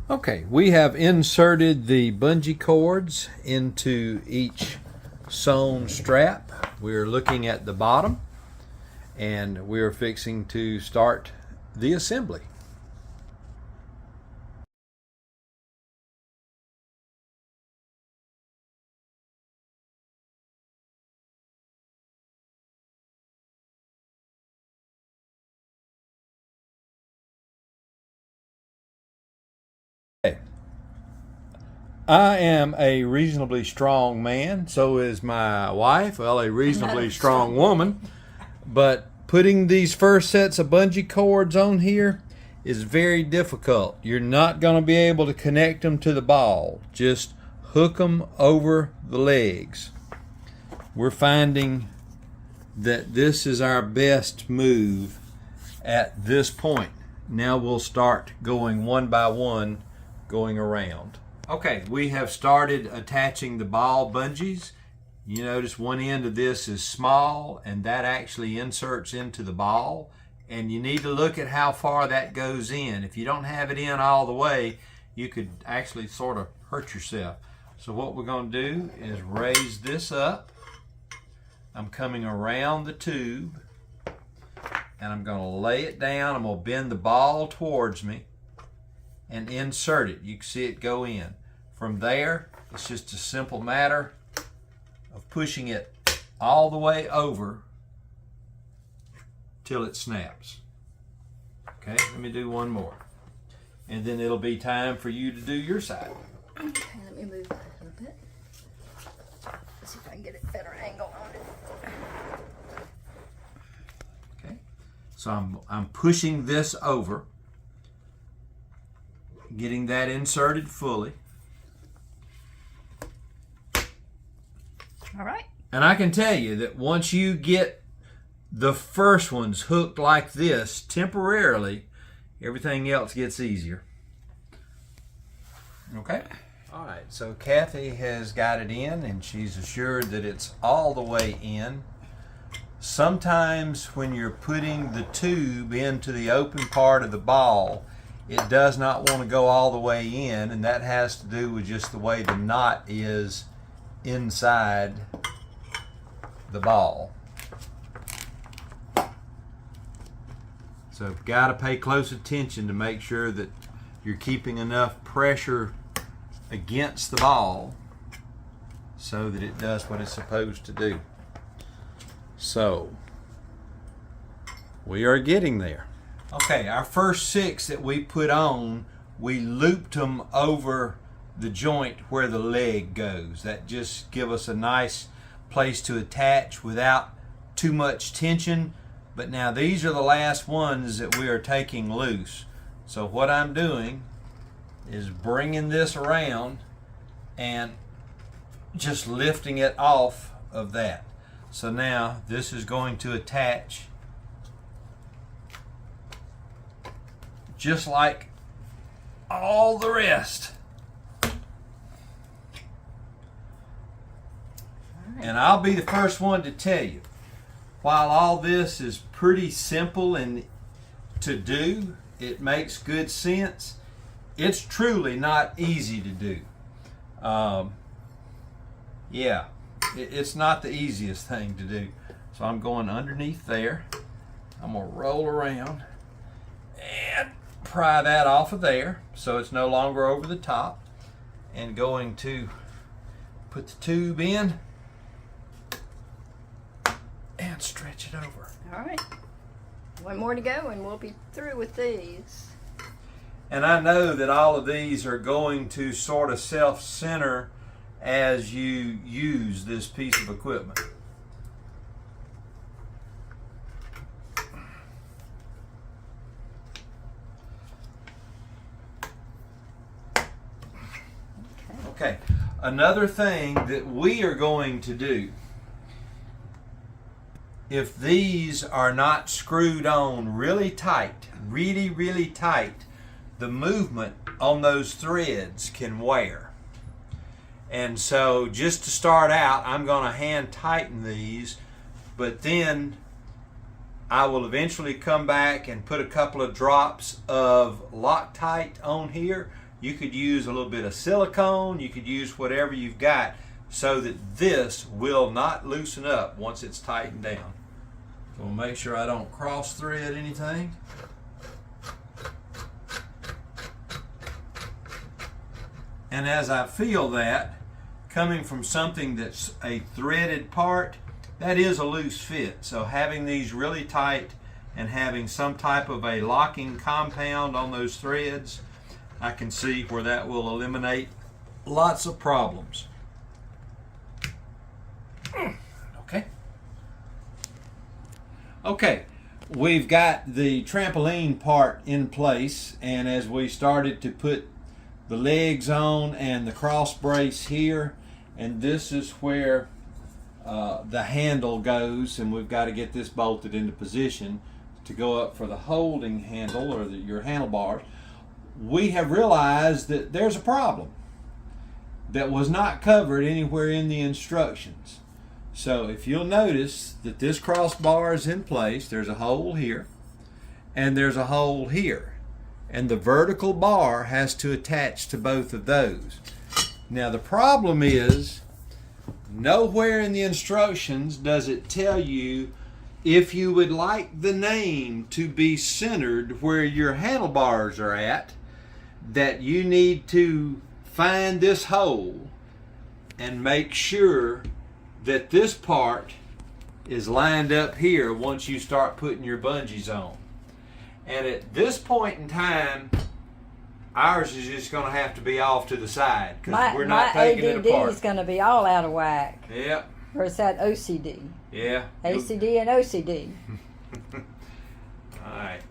Okay, we have inserted the bungee cords into each sewn strap. We're looking at the bottom and we're fixing to start the assembly. I am a reasonably strong man, so is my wife, well, a reasonably strong woman, but putting these first sets of bungee cords on here is very difficult. You're not going to be able to connect them to the ball. Just hook them over the legs. We're finding that this is our best move at this point. Now we'll start going one by one, going around. Okay, we have started attaching the ball bungees. You notice one end of this is small and that actually inserts into the ball, and you need to look at how far that goes in. If you don't have it in all the way, you could actually sort of hurt yourself. So what we're going to do is raise this up. I'm coming around the tube and I'm going to lay it down. I'm going to bend the ball towards me and insert it. You can see it go in. From there, it's just a simple matter of pushing it all the way over till it snaps. Okay, let me do one more. And then it'll be time for you to do your side. Okay, let me move that a little bit. Let's see if I can get a better angle on it. Okay, so I'm pushing this over, getting that inserted fully. All right. And I can tell you that once you get the first ones hooked like this temporarily, everything else gets easier. Okay? All right, so Kathy has got it in and she's assured that it's all the way in. Sometimes when you're putting the tube into the open part of the ball, it does not want to go all the way in, and that has to do with just the way the knot is inside the ball. So you've got to pay close attention to make sure that you're keeping enough pressure against the ball so that it does what it's supposed to do. So we are getting there. Okay, our first 6 that we put on, we looped them over the joint where the leg goes. That just gives us a nice place to attach without too much tension. But now these are the last ones that we are taking loose. So what I'm doing is bringing this around and just lifting it off of that. So now this is going to attach just like all the rest. And I'll be the first one to tell you, while all this is pretty simple and to do, it makes good sense, it's truly not easy to do. It's not the easiest thing to do. So I'm going underneath there. I'm going to roll around and pry that off of there so it's no longer over the top, and going to put the tube in and stretch it over. All right. One more to go and we'll be through with these. And I know that all of these are going to sort of self-center as you use this piece of equipment. Okay, another thing that we are going to do, if these are not screwed on really tight, really tight, the movement on those threads can wear. And so just to start out, I'm going to hand tighten these, but then I will eventually come back and put a couple of drops of Loctite on here You could use a little bit of silicone. You could use whatever you've got so that this will not loosen up once it's tightened down. So we'll make sure I don't cross thread anything. And as I feel that, coming from something that's a threaded part, that is a loose fit. So having these really tight and having some type of a locking compound on those threads, I can see where that will eliminate lots of problems. Okay, we've got the trampoline part in place, and as we started to put the legs on and the cross brace here, and this is where the handle goes, and we've got to get this bolted into position to go up for the holding handle or your handlebars. We have realized that there's a problem that was not covered anywhere in the instructions. So if you'll notice that this crossbar is in place, there's a hole here and there's a hole here, and the vertical bar has to attach to both of those. Now the problem is, nowhere in the instructions does it tell you if you would like the name to be centered where your handlebars are at, that you need to find this hole and make sure that this part is lined up here once you start putting your bungees on. And at this point in time, ours is just going to have to be off to the side because we're not taking it apart. My ADD is going to be all out of whack. Yep. Or is that OCD? Yeah. ACD and OCD. All right.